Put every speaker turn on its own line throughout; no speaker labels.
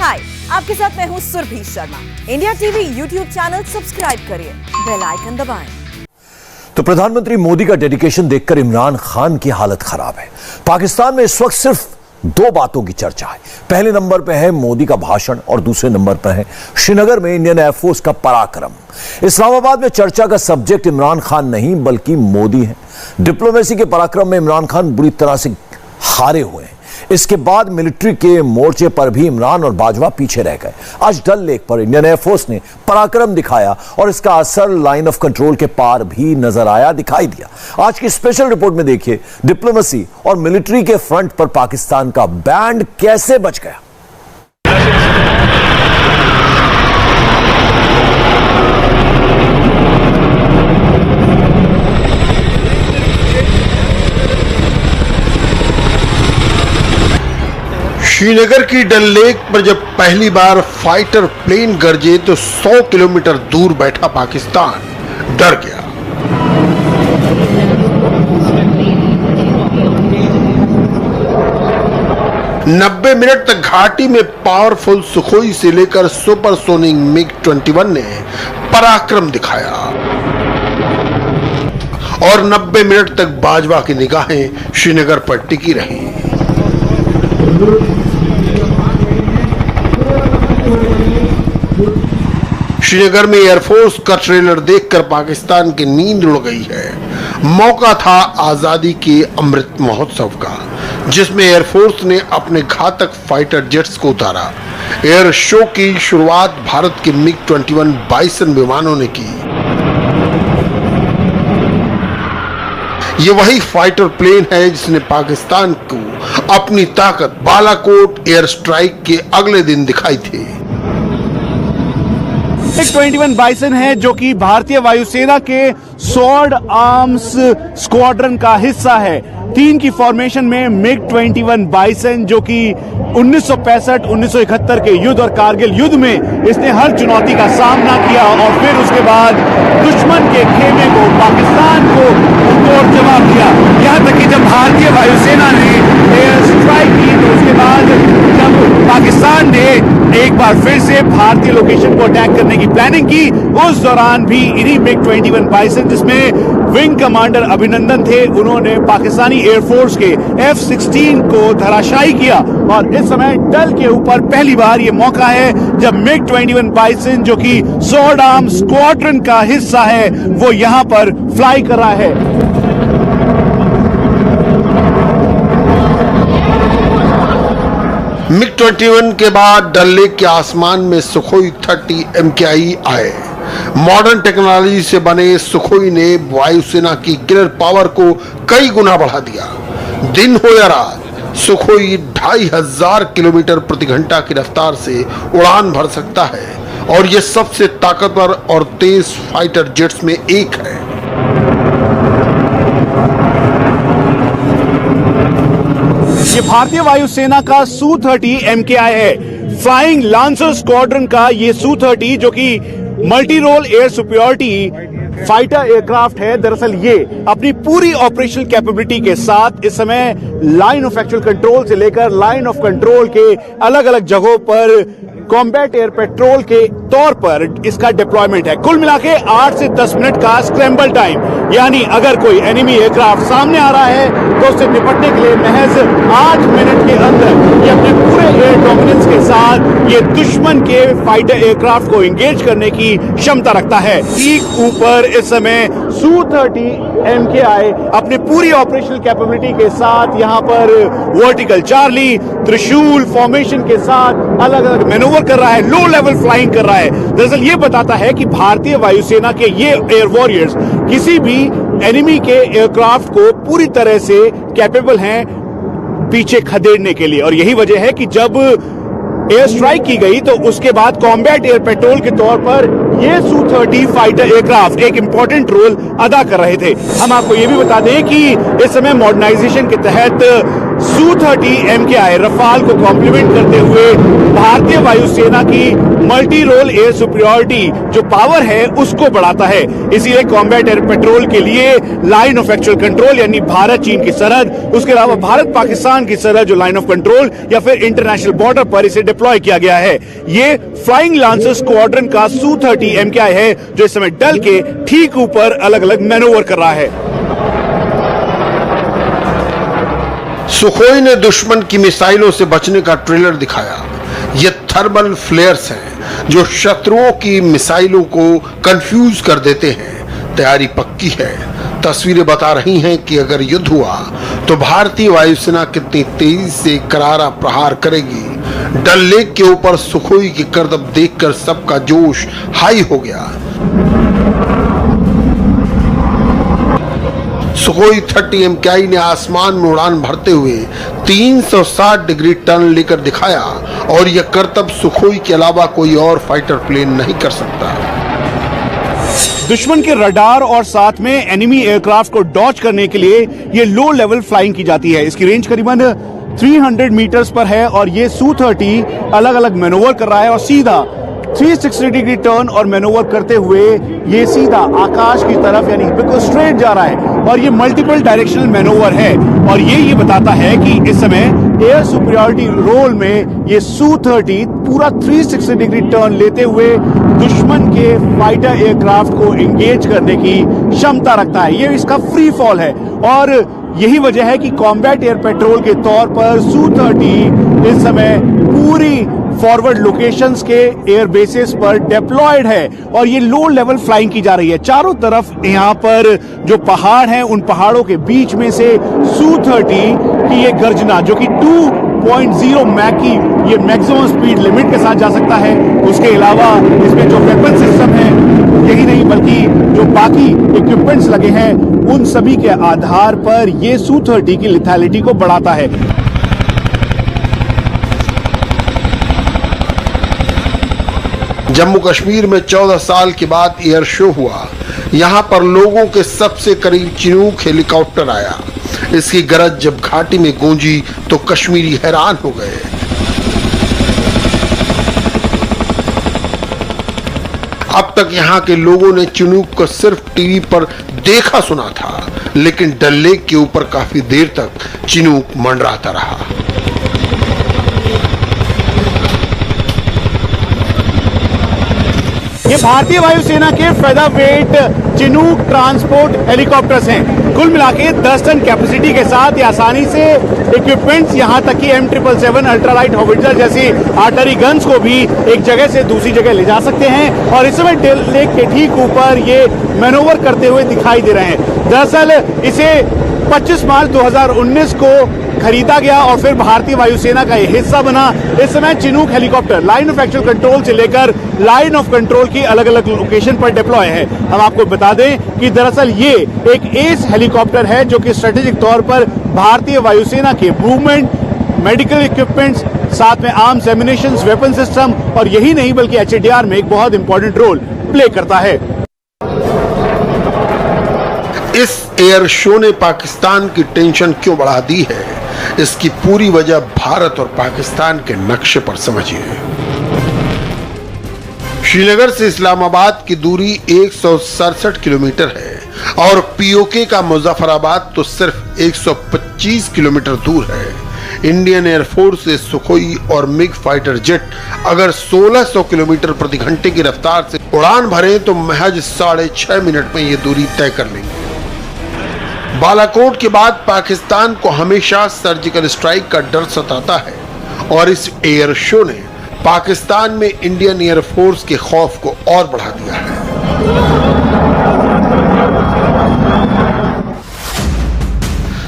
हाय, आपके साथ मैं हूँ Surabhi Sharma. India TV YouTube channel subscribe करिए, बेल आइकन दबाएं।
तो प्रधानमंत्री मोदी का डेडिकेशन देखकर इमरान खान की हालत खराब है। पाकिस्तान में इस वक्त सिर्फ दो बातों की चर्चा है। पहले नंबर पर है मोदी का भाषण और दूसरे नंबर पर है श्रीनगर में इंडियन एयरफोर्स का पराक्रम। इस्लामाबाद में चर्चा का सब्जेक्ट इमरान खान नहीं बल्कि मोदी है। डिप्लोमेसी के पराक्रम में इमरान खान बुरी तरह से हारे हुए हैं। इसके बाद मिलिट्री के मोर्चे पर भी इमरान और बाजवा पीछे रह गए। आज डल लेक पर इंडियन एयरफोर्स ने पराक्रम दिखाया और इसका असर लाइन ऑफ कंट्रोल के पार भी नजर आया, दिखाई दिया। आज की स्पेशल रिपोर्ट में देखिए डिप्लोमेसी और मिलिट्री के फ्रंट पर पाकिस्तान का बैंड कैसे बच गया।
श्रीनगर की डल लेक पर जब पहली बार फाइटर प्लेन गरजे तो 100 किलोमीटर दूर बैठा पाकिस्तान डर गया। नब्बे मिनट तक घाटी में पावरफुल सुखोई से लेकर सुपरसोनिक MiG-21 ने पराक्रम दिखाया और 90 मिनट तक बाजवा की निगाहें श्रीनगर पर टिकी रही। श्रीनगर में एयरफोर्स का ट्रेलर देखकर पाकिस्तान की नींद उड़ गई है। मौका था आजादी के अमृत महोत्सव का, जिसमें एयरफोर्स ने अपने घातक फाइटर जेट्स को उतारा। एयर शो की शुरुआत भारत के MiG-21 बाइसन विमानों ने की। ये वही फाइटर प्लेन है जिसने पाकिस्तान को अपनी ताकत बालाकोट एयर स्ट्राइक के अगले दिन दिखाई थी।
MiG-21 बाइसन है जो कि भारतीय वायुसेना के स्वॉर्ड आर्म्स स्क्वाड्रन का हिस्सा है। 3 की फॉर्मेशन में MiG-21 बाइसन जो कि 1965-1971 के युद्ध और कारगिल युद्ध में इसने हर चुनौती का सामना किया और फिर उसके बाद दुश्मन के खेमे को पाकिस्तान को तोड़ जवाब दिया। यहां तक कि जब भारतीय वायुसेना ने एयर स्ट्राइक की तो उसके बाद जब पाकिस्तान ने एक बार फिर से भारतीय लोकेशन को अटैक करने की प्लानिंग की, उस दौरान भी इन्हीं MiG-21 बाइसन जिसमें विंग कमांडर अभिनंदन थे, उन्होंने पाकिस्तानी एयरफोर्स के F-16 को धराशायी किया। और इस समय डल के ऊपर पहली बार यह मौका है जब MiG-21 बाइसन जो कि स्वॉर्ड आर्म स्क्वाड्रन का हिस्सा है वो यहां पर फ्लाई कर रहा है।
MiG-21 के बाद डल लेक के आसमान में सुखोई 30 MKI आए। मॉडर्न टेक्नोलॉजी से बने सुखोई ने वायुसेना की गियर पावर को कई गुना बढ़ा दिया। दिन हो या रात, सुखोई 2500 किलोमीटर प्रति घंटा की रफ्तार से उड़ान भर सकता है और यह सबसे ताकतवर और तेज फाइटर जेट्स में एक है।
ये भारतीय वायुसेना का Su-30 MKI है। फ्लाइंग लांसर स्क्वाड्रन का ये Su-30 जो कि multi role air superiority fighter aircraft है। दरअसल ये अपनी पूरी ऑपरेशनल कैपेबिलिटी के साथ इस समय लाइन ऑफ एक्चुअल कंट्रोल से लेकर लाइन ऑफ कंट्रोल के अलग अलग जगहों पर कॉम्बैट एयर पेट्रोल के तौर पर इसका डिप्लॉयमेंट है। कुल मिला के 8 से 10 मिनट का स्क्रैम्बल टाइम, यानी अगर कोई एनिमी एयरक्राफ्ट सामने आ रहा है तो उससे निपटने के लिए महज 8 मिनट के अंदर ये अपने पूरे एयर डोमिनेंस के साथ ये दुश्मन के फाइटर एयरक्राफ्ट को एंगेज करने की क्षमता रखता है। ठीक ऊपर इस समय Su-30 MKI अपनी पूरी ऑपरेशनल कैपेबिलिटी के साथ यहां पर वर्टिकल चार्ली त्रिशूल फॉर्मेशन के साथ अलग अलग मैनूवर कर रहा है, लो लेवल फ्लाइंग कर रहा है। दरअसल ये बताता है कि भारतीय वायुसेना के ये एयर वॉरियर्स किसी भी एनिमी के एयरक्राफ्ट को पूरी तरह से कैपेबल हैं पीछे खदेड़ने के लिए। और यही वजह है कि जब एयर स्ट्राइक की गई तो उसके बाद कॉम्बैट एयर पेट्रोल के तौर पर ये Su-30 फाइटर एयरक्राफ्ट एक इंपॉर्टेंट रोल अदा कर रहे थे। हम आपको ये भी बता दें कि इस समय मॉडर्नाइजेशन के तहत Su-30 MKI रफाल को कॉम्प्लीमेंट करते हुए भारतीय वायुसेना की मल्टी रोल एयर सुपीरियरिटी जो पावर है उसको बढ़ाता है। इसीलिए कॉम्बैट एयर पेट्रोल के लिए लाइन ऑफ एक्चुअल कंट्रोल यानी भारत चीन की सरहद, उसके अलावा भारत पाकिस्तान की सरहद जो लाइन ऑफ कंट्रोल या फिर इंटरनेशनल बॉर्डर पर इसे डिप्लॉय किया गया है। ये फ्लाइंग लांसर स्क्वाड्रन का Su-30 MKI है जो इस समय डल के ठीक ऊपर अलग अलग मैनोवर कर रहा है।
सुखोई ने दुश्मन की मिसाइलों से बचने का ट्रेलर दिखाया। ये थर्मल फ्लेयर्स हैं जो शत्रुओं की मिसाइलों को कंफ्यूज कर देते हैं। तैयारी पक्की है। तस्वीरें बता रही हैं कि अगर युद्ध हुआ तो भारतीय वायुसेना कितनी तेजी से करारा प्रहार करेगी। डल लेक के ऊपर सुखोई की करतब देखकर सबका जोश हाई हो गया। सुखोई 30 MKI ने आसमान में उड़ान भरते हुए 360 डिग्री टर्न लेकर दिखाया और यह करतब सुखोई के अलावा कोई और फाइटर प्लेन नहीं कर सकता।
दुश्मन के रडार और साथ में एनिमी एयरक्राफ्ट को डॉज करने के लिए ये लो लेवल फ्लाइंग की जाती है। इसकी रेंज करीबन 300 मीटर्स पर है और ये Su-30 अलग अलग मैनोवर कर रहा है और सीधा 360 डिग्री टर्न और मैनोवर करते हुए ये सीधा आकाश की तरफ यानी बिल्कुल स्ट्रेट जा रहा है और ये मल्टीपल डायरेक्शनल मैनोवर है और ये बताता है कि इस समय एयर सुपीरियरिटी रोल में ये Su-30 पूरा 360 डिग्री टर्न लेते हुए दुश्मन के फाइटर एयरक्राफ्ट को एंगेज करने की क्षमता रखता है। ये इसका फ्री फॉल है और यही वजह है कि कॉम्बैट एयर पेट्रोल के तौर पर Su-30 इस समय पूरी फॉरवर्ड लोकेशंस के एयर बेसिस पर डिप्लॉयड है और ये लो लेवल फ्लाइंग की जा रही है। चारों तरफ यहाँ पर जो पहाड़ हैं उन पहाड़ों के बीच में से Su-30 की ये गर्जना जो कि 2.0 मैक की ये मैक्सिमम स्पीड लिमिट के साथ जा सकता है। उसके अलावा इसमें जो वेपन सिस्टम है यही नहीं बल्कि जो बाकी इक्विपमेंट्स लगे हैं उन सभी के आधार पर ये Su-30 की लिथैलिटी को बढ़ाता है।
जम्मू कश्मीर में 14 साल के बाद एयर शो हुआ। यहां पर लोगों के सबसे करीब चिनूक हेलीकॉप्टर आया। इसकी गरज जब घाटी में गूंजी तो कश्मीरी हैरान हो गए। अब तक यहां के लोगों ने चिनूक को सिर्फ टीवी पर देखा सुना था, लेकिन डल लेक के ऊपर काफी देर तक चिनूक मंडराता रहा।
ये भारतीय वायुसेना के फेदरवेट चिनूक ट्रांसपोर्ट हेलीकॉप्टर्स हैं। कुल मिला के 10 टन कैपेसिटी के साथ ये आसानी से इक्विपमेंट्स यहां तक कि M777 अल्ट्रालाइट हॉविट्जर जैसी आर्टरी गन्स को भी एक जगह से दूसरी जगह ले जा सकते हैं और इस समय डल लेक के ठीक ऊपर ये मैनोवर करते हुए दिखाई दे रहे हैं। दरअसल इसे 25 मार्च 2019 को खरीदा गया और फिर भारतीय वायुसेना का यह हिस्सा बना। इस समय Chinook helicopter line of actual control से लेकर लाइन ऑफ कंट्रोल की अलग अलग लोकेशन पर डिप्लॉय है। हम आपको बता दें कि दरअसल ये एक एस हेलीकॉप्टर है जो कि स्ट्रेटेजिक तौर पर भारतीय वायुसेना के मूवमेंट, मेडिकल इक्विपमेंट्स, साथ में आर्म्स, एम्युनिशन, वेपन सिस्टम और यही नहीं बल्कि HADR में एक बहुत इंपॉर्टेंट रोल प्ले करता है।
इस एयर शो ने पाकिस्तान की टेंशन क्यों बढ़ा दी है, इसकी पूरी वजह भारत और पाकिस्तान के नक्शे पर समझिए। श्रीनगर से इस्लामाबाद की दूरी 167 किलोमीटर है और POK का मुजफ्फराबाद तो सिर्फ 125 किलोमीटर दूर है। इंडियन एयरफोर्स से सुखोई और मिग फाइटर जेट अगर 1600 किलोमीटर प्रति घंटे की रफ्तार से उड़ान भरें तो महज 6.5 मिनट में ये दूरी तय कर लेंगे। बालाकोट के बाद पाकिस्तान को हमेशा सर्जिकल स्ट्राइक का डर सताता है और इस एयर शो ने पाकिस्तान में इंडियन एयरफोर्स के खौफ को और बढ़ा दिया है।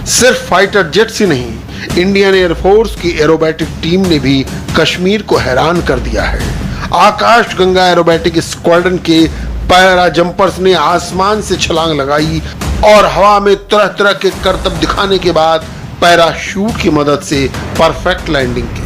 सिर्फ फाइटर जेट्स ही नहीं, इंडियन एयरफोर्स की एरोबैटिक टीम ने भी कश्मीर को हैरान कर दिया है। आकाश गंगा एरोबैटिक स्क्वाड्रन के पैरा जंपर्स ने आसमान से छलांग लगाई और हवा में तरह तरह के करतब दिखाने के बाद पैराशूट की मदद से परफेक्ट लैंडिंग की।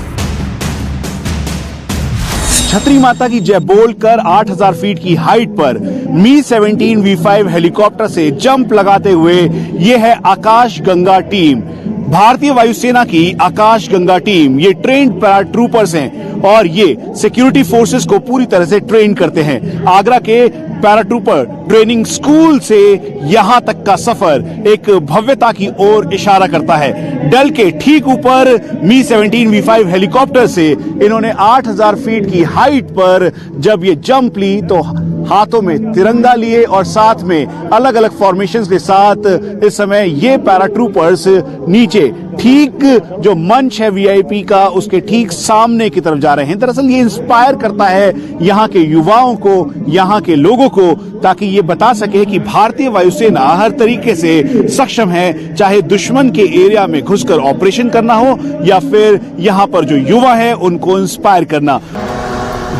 छतरी माता की जय बोलकर 8000 फीट की हाइट पर Mi-17 V5 हेलीकॉप्टर से जंप लगाते हुए ये है आकाश गंगा टीम। भारतीय वायुसेना की आकाश गंगा टीम, ये ट्रेन्ड पैराट्रूपर्स हैं और ये सिक्योरिटी फोर्सेस को पूरी तरह से ट्रेन करते हैं। आगरा के पैराट्रूपर ट्रेनिंग स्कूल से यहां तक का सफर एक भव्यता की ओर इशारा करता है। डल के ठीक ऊपर मी-17 V5 हेलीकॉप्टर से इन्होंने 8000 फीट की हाइट पर जब ये जंप ली तो हाथों में तिरंगा लिए और साथ में अलग अलग फॉर्मेशंस के साथ इस समय ये पैराट्रूपर्स नीचे ठीक जो मंच है वीआईपी का उसके ठीक सामने की तरफ जा रहे हैं। दरअसल ये इंस्पायर करता है यहाँ के युवाओं को, यहाँ के लोगों को, ताकि ये बता सके कि भारतीय वायुसेना हर तरीके से सक्षम है, चाहे दुश्मन के एरिया में घुसकर ऑपरेशन करना हो या फिर यहाँ पर जो युवा है उनको इंस्पायर करना।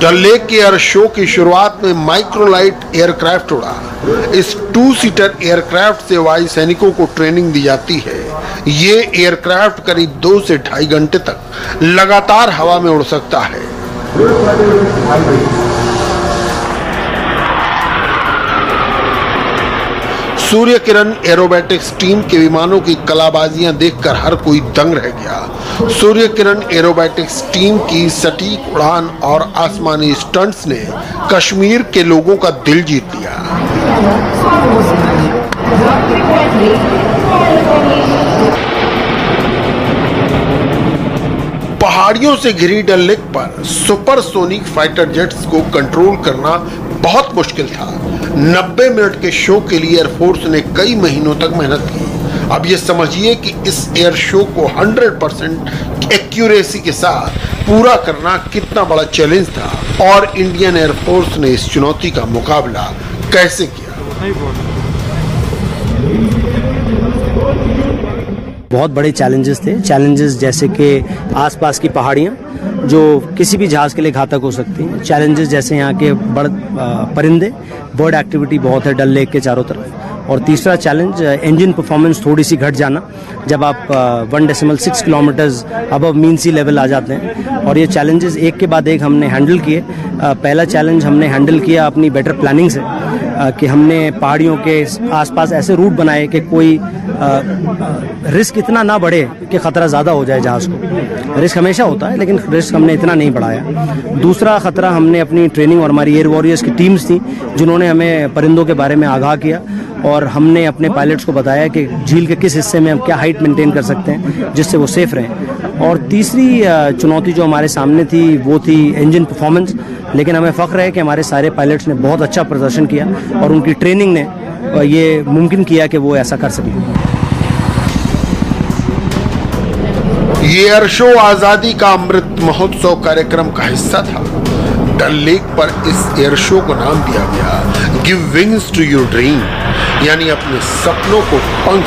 डल लेक के एयर शो की शुरुआत में माइक्रोलाइट एयरक्राफ्ट उड़ा। इस 2 सीटर एयरक्राफ्ट से वायु सैनिकों को ट्रेनिंग दी जाती है। ये एयरक्राफ्ट करीब 2 से 2.5 घंटे तक लगातार हवा में उड़ सकता है। सूर्य किरण एरोबैटिक्स टीम के विमानों की कलाबाजियां देखकर हर कोई दंग रह गया। सूर्य किरण एरोबैटिक्स टीम की सटीक उड़ान और आसमानी स्टंट्स ने कश्मीर के लोगों का दिल जीत लिया। पहाड़ियों से घिरी डल लेक पर सुपरसोनिक फाइटर जेट्स को कंट्रोल करना बहुत मुश्किल था। 90 मिनट के शो के लिए एयरफोर्स ने कई महीनों तक मेहनत की। अब ये समझिए कि इस एयर शो को 100% एक्यूरेसी के साथ पूरा करना कितना बड़ा चैलेंज था और इंडियन एयरफोर्स ने इस चुनौती का मुकाबला कैसे किया।
बहुत बड़े चैलेंजेस थे। चैलेंजेस जैसे कि आसपास की पहाड़ियाँ जो किसी भी जहाज़ के लिए घातक हो सकती हैं। चैलेंजेस जैसे यहाँ के परिंदे, बर्ड एक्टिविटी बहुत है डल लेक के चारों तरफ। और तीसरा चैलेंज इंजन परफॉर्मेंस थोड़ी सी घट जाना जब आप 1.6 किलोमीटर्स अबव मीन सी लेवल आ जाते हैं। और ये चैलेंजेस एक के बाद एक हमने हैंडल किए। पहला चैलेंज हमने हैंडल किया अपनी बेटर प्लानिंग से, कि हमने पहाड़ियों के आसपास ऐसे रूट बनाए कि कोई रिस्क इतना ना बढ़े कि ख़तरा ज़्यादा हो जाए जहाज़ को। रिस्क हमेशा होता है लेकिन रिस्क हमने इतना नहीं बढ़ाया। दूसरा ख़तरा हमने अपनी ट्रेनिंग और हमारी एयर वॉरियर्स की टीम्स थी जिन्होंने हमें परिंदों के बारे में आगाह किया और हमने अपने पायलट्स को बताया कि झील के किस हिस्से में हम क्या हाइट मेंटेन कर सकते हैं जिससे वो सेफ रहें। और तीसरी चुनौती जो हमारे सामने थी वो थी इंजन परफॉर्मेंस। लेकिन हमें फ़ख्र है कि हमारे सारे पायलट्स ने बहुत अच्छा प्रदर्शन किया और उनकी ट्रेनिंग ने ये मुमकिन किया कि वो ऐसा कर सकें।
ये एयर शो आजादी का अमृत महोत्सव कार्यक्रम का हिस्सा था। डल लेक पर इस एयर शो को नाम दिया गया give wings to your dream, यानी अपने सपनों को पंख।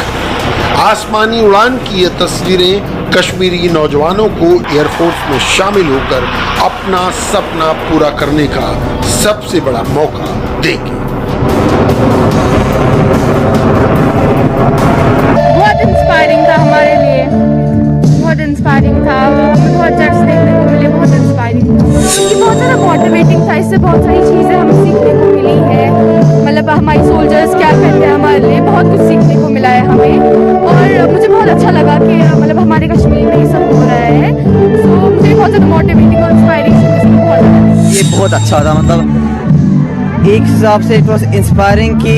आसमानी उड़ान की ये तस्वीरें कश्मीरी नौजवानों को एयरफोर्स में शामिल होकर अपना सपना पूरा करने का सबसे बड़ा मौका देगी।
बहुत इंस्पायरिंग था हमारे लिए, बहुत इंस्पायरिंग था। हमें बहुत जेट्स देखने को मिले, बहुत इंस्पायरिंग था क्योंकि बहुत ज़्यादा मोटिवेटिंग था। इससे बहुत सारी चीज़ें हमें सीखने को मिली है। मतलब हमारी सोल्जर्स क्या करते हैं हमारे लिए, बहुत कुछ सीखने को मिला है हमें। और मुझे बहुत अच्छा लगा कि मतलब हमारे कश्मीर में ये सब हो रहा है। सो मुझे बहुत ज़्यादा मोटिवेटिंग और इंस्पायरेशन बहुत ज़्यादा।
ये बहुत अच्छा था। मतलब एक हिसाब से इट वॉज इंस्पायरिंग कि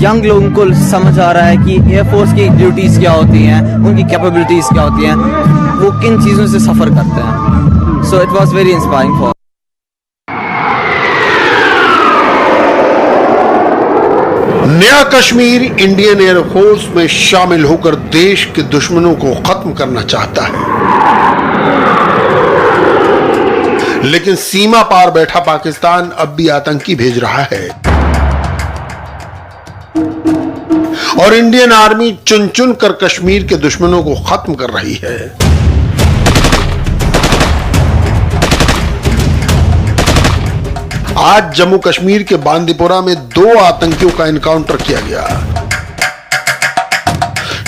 यंग लोगों को समझ आ रहा है कि एयरफोर्स की ड्यूटीज़ क्या होती हैं, उनकी कैपेबिलिटीज़ क्या होती हैं, वो किन चीज़ों से सफ़र करते हैं। So it was very inspiring for.
नया कश्मीर इंडियन एयरफोर्स में शामिल होकर देश के दुश्मनों को खत्म करना चाहता है, लेकिन सीमा पार बैठा पाकिस्तान अब भी आतंकी भेज रहा है और इंडियन आर्मी चुन चुन कर कश्मीर के दुश्मनों को खत्म कर रही है। आज जम्मू कश्मीर के बांदीपुरा में 2 आतंकियों का एनकाउंटर किया गया।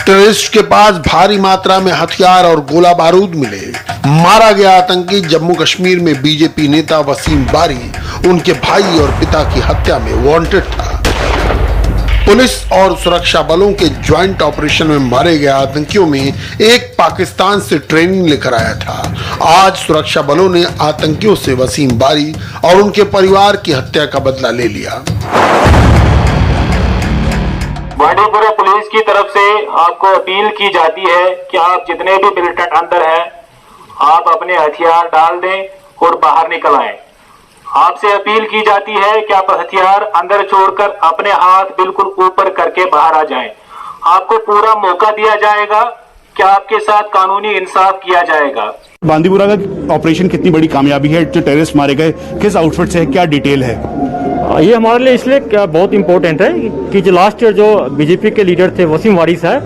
टेररिस्ट के पास भारी मात्रा में हथियार और गोला बारूद मिले। मारा गया आतंकी जम्मू कश्मीर में बीजेपी नेता वसीम बारी, उनके भाई और पिता की हत्या में वांटेड था। पुलिस और सुरक्षा बलों के ज्वाइंट ऑपरेशन में मारे गए आतंकियों में एक पाकिस्तान से ट्रेनिंग लेकर आया था। आज सुरक्षा बलों ने आतंकियों से वसीम बारी और उनके परिवार की हत्या का बदला ले लिया।
बांडीपुरा पुलिस की तरफ से आपको अपील की जाती है कि आप जितने भी मिलिटेंट अंदर हैं, आप अपने हथियार डाल दें और बाहर निकल आएं। आपसे अपील की जाती है कि आप हथियार अंदर छोड़कर अपने हाथ बिल्कुल ऊपर करके बाहर आ जाएं। आपको पूरा मौका दिया जाएगा कि आपके साथ कानूनी इंसाफ किया जाएगा।
बांदीपुरा का ऑपरेशन कितनी बड़ी कामयाबी है? जो टेररिस्ट मारे गए किस आउटफिट से है, क्या डिटेल है?
ये हमारे लिए इसलिए बहुत इंपॉर्टेंट है कि जो लास्ट ईयर जो बीजेपी के लीडर थे वसीम वारिस है,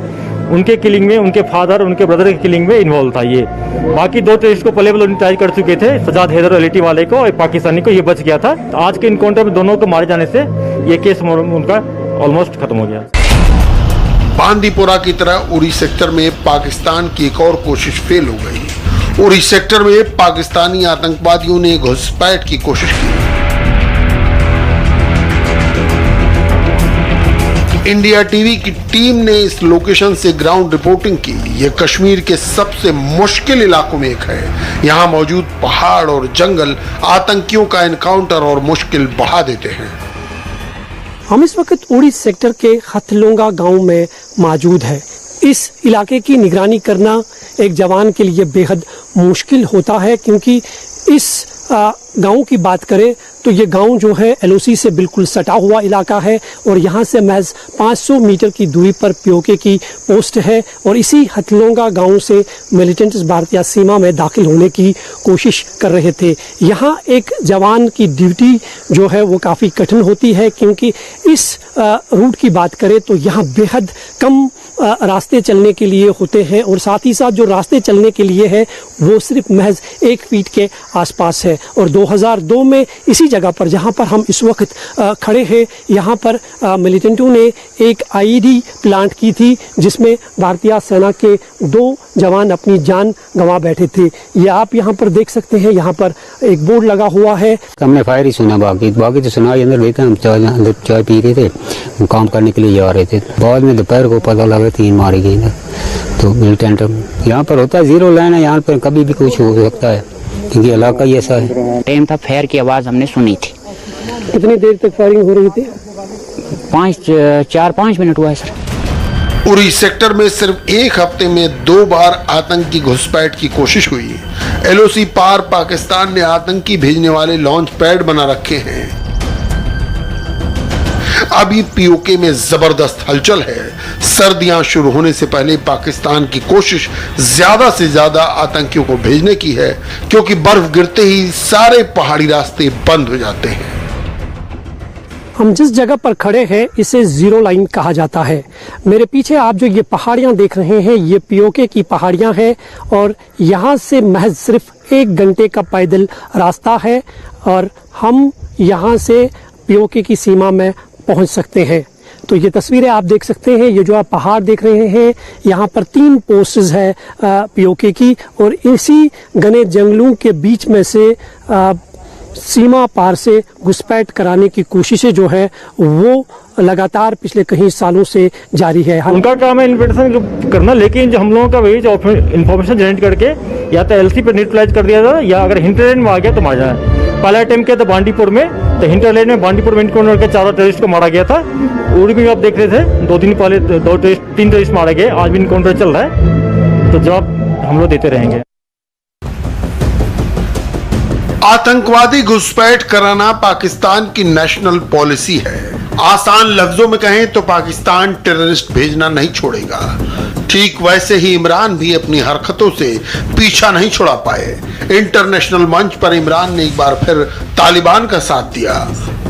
उनके किलिंग में उनके फादर उनके ब्रदर के किलिंग में इन्वॉल्व था। ये बाकी दो टेररिस्ट को पहले न्यूट्रलाइज कर चुके थे, सजाद हैदर एलिटी वाले को और पाकिस्तानी को, ये बच गया था। आज के इनकाउंटर में दोनों को मारे जाने से ये केस उनका ऑलमोस्ट खत्म हो गया।
बांदीपुरा की तरह उरी सेक्टर में पाकिस्तान की एक और कोशिश फेल हो गई। उरी सेक्टर में पाकिस्तानी आतंकवादियों ने घुसपैठ की कोशिश की। इंडिया टीवी की टीम ने इस लोकेशन से ग्राउंड रिपोर्टिंग की। यह कश्मीर के सबसे मुश्किल इलाकों में एक है। यहाँ मौजूद पहाड़ और जंगल आतंकियों का एनकाउंटर और मुश्किल बढ़ा देते हैं।
हम इस वक्त उड़ी सेक्टर के हथलोंगा गांव में मौजूद है। इस इलाके की निगरानी करना एक जवान के लिए बेहद मुश्किल होता है, क्योंकि इस गांव की बात करें तो ये गांव जो है एलओसी से बिल्कुल सटा हुआ इलाका है और यहाँ से महज 500 मीटर की दूरी पर पीओके की पोस्ट है और इसी हथलोंगा गांव से मिलिटेंट्स भारतीय सीमा में दाखिल होने की कोशिश कर रहे थे। यहाँ एक जवान की ड्यूटी जो है वो काफ़ी कठिन होती है, क्योंकि इस रूट की बात करें तो यहाँ बेहद कम रास्ते चलने के लिए होते हैं और साथ ही साथ जो रास्ते चलने के लिए है वो सिर्फ महज 1 फीट के आसपास है। और 2002 में इसी जगह पर जहां पर हम इस वक्त खड़े हैं, यहां पर मिलिटेंटों ने एक आईईडी प्लांट की थी, जिसमें भारतीय सेना के 2 जवान अपनी जान गंवा बैठे थे। ये आप यहां पर देख सकते हैं, यहां पर एक बोर्ड लगा हुआ है।
हमने फायर ही सुना, बाकी तो सुना ही अंदर बैठे, हम चाय पी रहे थे, हम काम करने के लिए जा रहे थे। बाद में दोपहर को पता लगा 3 मारे गए ना। तो मिलिटेंट यहाँ पर होता है, 0 लाइन है, यहाँ पर कभी भी कुछ हो सकता है क्योंकि इलाका ही ऐसा है।
टाइम था, फायर की आवाज़ हमने सुनी थी।
कितनी देर तक फायरिंग हो रही थी?
4-5 मिनट हुआ है सर।
उरी सेक्टर में सिर्फ 1 हफ्ते में 2 बार आतंकी घुसपैठ की कोशिश हुई। एलओसी पार पाकिस्तान ने आतंकी भेजने वाले लॉन्च पैड बना रखे हैं। अभी पीओके में जबरदस्त हलचल है। सर्दियां शुरू होने से पहले पाकिस्तान की कोशिश ज्यादा से ज्यादा आतंकियों को भेजने की है, क्योंकि बर्फ गिरते ही सारे पहाड़ी रास्ते बंद हो जाते हैं।
हम जिस जगह पर खड़े हैं इसे 0 लाइन कहा जाता है। मेरे पीछे आप जो ये पहाड़ियां देख रहे हैं, ये पीओके की पहाड़ियां हैं और यहाँ से महज सिर्फ 1 घंटे का पैदल रास्ता है और हम यहाँ से पीओके की सीमा में पहुंच सकते हैं। तो ये तस्वीरें आप देख सकते हैं, ये जो आप पहाड़ देख रहे हैं, यहाँ पर 3 पोस्ट्स है पीओके की और इसी घने जंगलों के बीच में से सीमा पार से घुसपैठ कराने की कोशिशें जो है वो लगातार पिछले कई सालों से जारी है।
उनका काम है इन्फॉर्मेशन करना, लेकिन जो हम लोगों का वही जो इन्फॉर्मेशन जनरेट करके या तो एलसी पर न्यूट्रलाइज कर दिया जाए या अगर हिंटरलैंड में आ गया तो मार जाए। पहला अटेम्प्ट किया था बांडीपुर में, तो हिंटरलैंड में बांडीपुर में इनकाउंटर करके 4 टेररिस्ट को मारा गया था। उड़ी में आप देख रहे थे 2 दिन पहले 3 टेररिस्ट मारे गए। आज भी इनकाउंटर चल रहा है, तो जवाब हम लोग देते रहेंगे।
आतंकवादी घुसपैठ कराना पाकिस्तान की नेशनल पॉलिसी है। आसान लफ्जों में कहें तो पाकिस्तान टेररिस्ट भेजना नहीं छोड़ेगा। ठीक वैसे ही इमरान भी अपनी हरकतों से पीछा नहीं छुड़ा पाए। इंटरनेशनल मंच पर इमरान ने एक बार फिर तालिबान का साथ दिया।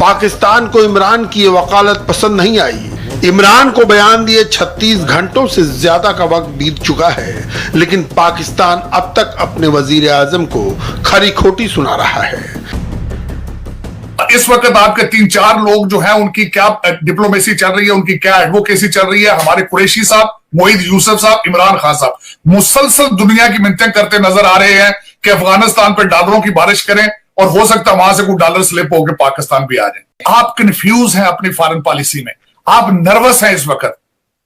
पाकिस्तान को इमरान की ये वकालत पसंद नहीं आई। इमरान को बयान दिए 36 घंटों से ज्यादा का वक्त बीत चुका है, लेकिन पाकिस्तान अब तक अपने वजीर आजम को खरी खोटी सुना रहा है।
इस वक्त आपके 3-4 लोग जो हैं उनकी क्या डिप्लोमेसी चल रही है, उनकी क्या एडवोकेसी चल रही है। हमारे कुरैशी साहब, मोईद यूसुफ साहब, इमरान खान साहब मुसलसल दुनिया की मिन्नतें करते नजर आ रहे हैं कि अफगानिस्तान पर डॉलरों की बारिश करें और हो सकता है वहां से कोई डॉलर स्लिप होकर पाकिस्तान भी आ जाए। आप कंफ्यूज हैं अपनी फॉरेन पॉलिसी में। आप नर्वस हैं इस वक्त,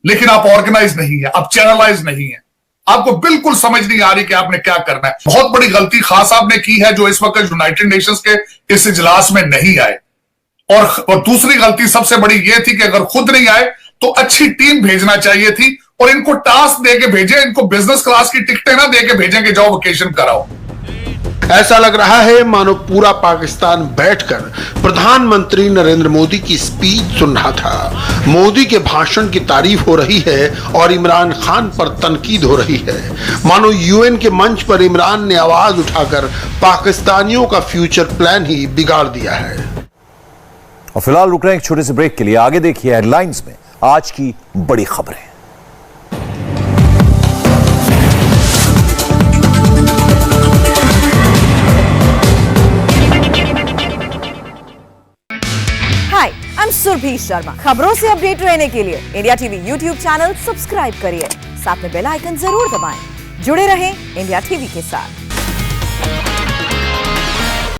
लेकिन आप ऑर्गेनाइज नहीं है, आप चैनलाइज नहीं है, आपको बिल्कुल समझ नहीं आ रही कि आपने क्या करना है। बहुत बड़ी गलती खान साहब ने की है जो इस वक्त यूनाइटेड नेशंस के इस इजलास में नहीं आए। और दूसरी गलती सबसे बड़ी यह थी कि अगर खुद नहीं आए तो अच्छी टीम भेजना चाहिए थी, और इनको टास्क देके भेजे, इनको बिजनेस क्लास की टिकटें ना देके भेजें कि जाओ वेकेशन कराओ।
ऐसा लग रहा है मानो पूरा पाकिस्तान बैठकर प्रधानमंत्री नरेंद्र मोदी की स्पीच सुन रहा था। मोदी के भाषण की तारीफ हो रही है और इमरान खान पर तनकीद हो रही है। मानो यूएन के मंच पर इमरान ने आवाज उठाकर पाकिस्तानियों का फ्यूचर प्लान ही बिगाड़ दिया है।
और फिलहाल रुक रहे हैं एक छोटे से ब्रेक के लिए। आगे देखिए हेडलाइंस में आज की बड़ी खबरें।
हाय, आई एम सुरभि शर्मा। खबरों से अपडेट रहने के लिए India TV YouTube channel subscribe करिए, साथ में बेल आइकन जरूर दबाएं। जुड़े रहें इंडिया टीवी के साथ।